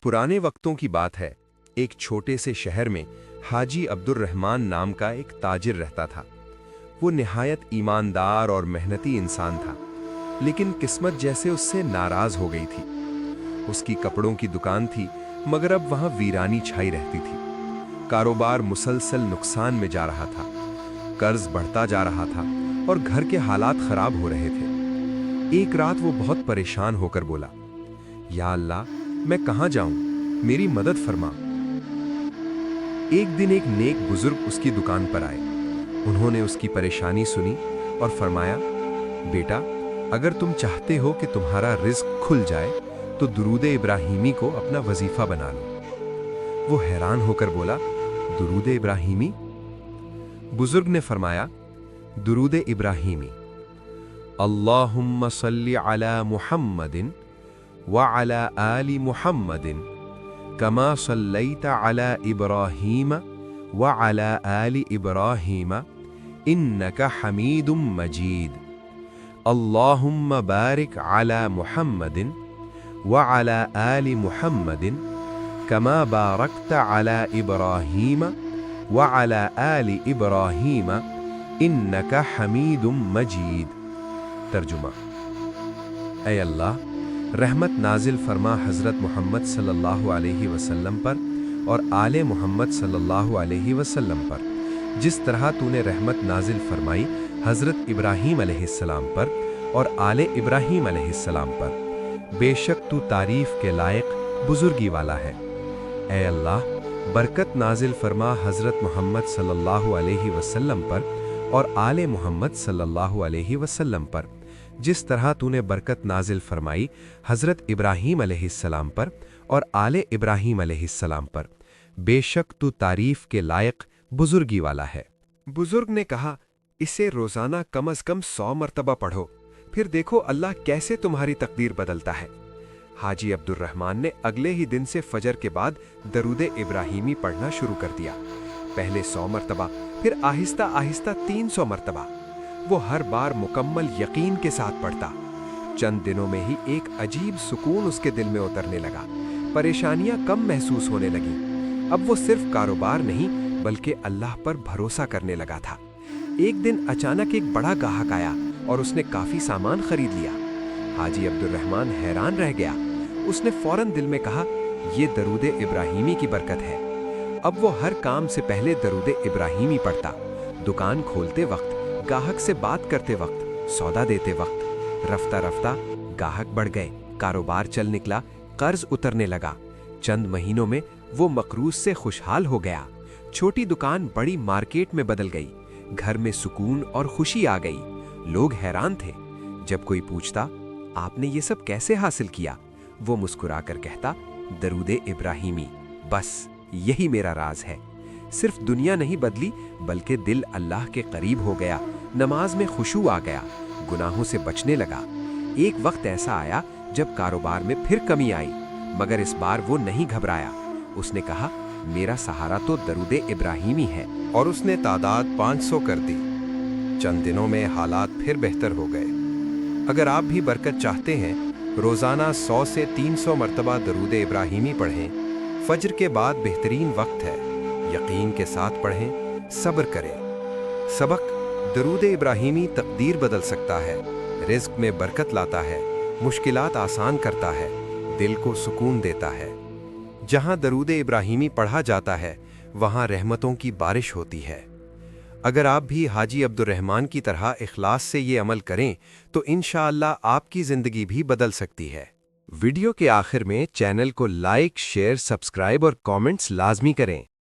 पुराने वक्तों की बात है। एक छोटे से शहर में हाजी अब्दुर्रहमान नाम का एक ताजिर रहता था। वो निहायत ईमानदार और मेहनती इंसान था, लेकिन किस्मत जैसे उससे नाराज हो गई थी। उसकी कपड़ों की दुकान थी, मगर अब वहां वीरानी छाई रहती थी। कारोबार मुसलसल नुकसान में जा रहा था, कर्ज बढ़ता जा रहा था और घर के हालात खराब हो रहे थे। एक रात वो बहुत परेशान होकर बोला, या अल्लाह, मैं कहां जाऊं, मेरी मदद फरमा। एक दिन एक नेक बुजुर्ग उसकी दुकान पर आए। उन्होंने उसकी परेशानी सुनी और फरमाया, बेटा, अगर तुम चाहते हो कि तुम्हारा रिज्क खुल जाए तो दुरूद इब्राहीमी को अपना वजीफा बना लो। वो हैरान होकर बोला, दुरूद इब्राहीमी? बुजुर्ग ने फरमाया, दुरूद इब्राहीमी अल्लाहुम्मा सल्ली अला मुहम्मदिन व अला आलि मुहम्मदिन कमा सल्लैता अला इब्राहीम व अला आलि इब्राहीम इन्नका हमीदुम मजीद। अल्लाहुम्मा बारिक अला मुहम्मदिन व अला आलि मुहम्मदिन कमा बारकता अला इब्राहीम व अला आलि इब्राहीम इन्नका हमीदुम मजीद। तर्जुमा: ऐ अल्लाह, रहमत नाजिल फरमा हज़रत मोहम्मद सल्लल्लाहु अलैहि वसल्लम पर और आले मोहम्मद सल्लल्लाहु अलैहि वसल्लम पर, जिस तरह तूने रहमत नाजिल फरमाई हज़रत इब्राहीम अलैहिस्सलाम पर और आले इब्राहीम अलैहिस्सलाम पर। बेशक तू तारीफ़ के लायक बुजुर्गी वाला है। ऐ अल्लाह, बरकत नाजिल फरमा हज़रत मोहम्मद सल्लल्लाहु अलैहि वसल्लम पर और आले मोहम्मद सल्लल्लाहु अलैहि वसल्लम पर, जिस तरह तूने बरकत नाजिल फरमाई हज़रत इब्राहीम अलैहिस्सलाम पर और आले इब्राहीम अलैहिस्सलाम पर। बेशक तू तारीफ़ के लायक बुजुर्गी वाला है। बुजुर्ग ने कहा, इसे रोज़ाना कम अज़ कम 100 मरतबा पढ़ो, फिर देखो अल्लाह कैसे तुम्हारी तकदीर बदलता है। हाजी अब्दुर्रहमान ने अगले ही दिन से फजर के बाद दरूद इब्राहीमी पढ़ना शुरू कर दिया। पहले 100 मरतबा, फिर आहिस्ता आहिस्ता 300 मरतबा। वो हर बार मुकम्मल यकीन के साथ पढ़ता। चंद दिनों में ही एक अजीब सुकून उसके दिल में उतरने लगा। परेशानियां कम महसूस होने लगीं। अब वो सिर्फ कारोबार नहीं बल्कि अल्लाह पर भरोसा करने लगा था। एक दिन अचानक एक बड़ा गाहक आया और उसने काफी सामान खरीद लिया। हाजी अब्दुर्रहमान हैरान रह गया। उसने फौरन दिल में कहा, ये दरूद इब्राहीमी की बरकत है। अब वो हर काम से पहले दरूद इब्राहीमी पढ़ता। दुकान खोलते वक्त, गाहक से बात करते वक्त, सौदा देते वक्त। रफ्ता रफ्ता गाहक बढ़ गए, कारोबार चल निकला, कर्ज उतरने लगा। चंद महीनों में वो मकरूज से खुशहाल हो गया। छोटी दुकान बड़ी मार्केट में बदल गई। घर में सुकून और खुशी आ गई। लोग हैरान थे। जब कोई पूछता, आपने ये सब कैसे हासिल किया, वो मुस्कुराकर कहता, दरूद इब्राहीमी, बस यही मेरा राज है। सिर्फ दुनिया नहीं बदली बल्कि दिल अल्लाह के करीब हो गया। नमाज में खुशू आ गया, गुनाहों से बचने लगा। एक वक्त ऐसा आया जब कारोबार में फिर कमी आई, मगर इस बार वो नहीं घबराया। उसने कहा, मेरा सहारा तो दरूद इब्राहीमी है, और उसने तादाद 500 कर दी। चंद दिनों में हालात फिर बेहतर हो गए। अगर आप भी बरकत चाहते हैं, रोजाना 100 से 300 मरतबा दरूद इब्राहीमी पढ़ें। फज्र के बाद बेहतरीन वक्त है। यकीन के साथ पढ़ें, सब्र करें। सबक: दरूद इब्राहीमी तकदीर बदल सकता है, रिज़्क में बरकत लाता है, मुश्किलात आसान करता है, दिल को सुकून देता है। जहां दरूद इब्राहीमी पढ़ा जाता है, वहां रहमतों की बारिश होती है। अगर आप भी हाजी अब्दुर्रहमान की तरह इखलास से ये अमल करें तो इंशाअल्लाह आपकी ज़िंदगी भी बदल सकती है। वीडियो के आखिर में चैनल को लाइक, शेयर, सब्सक्राइब और कमेंट्स लाजमी करें।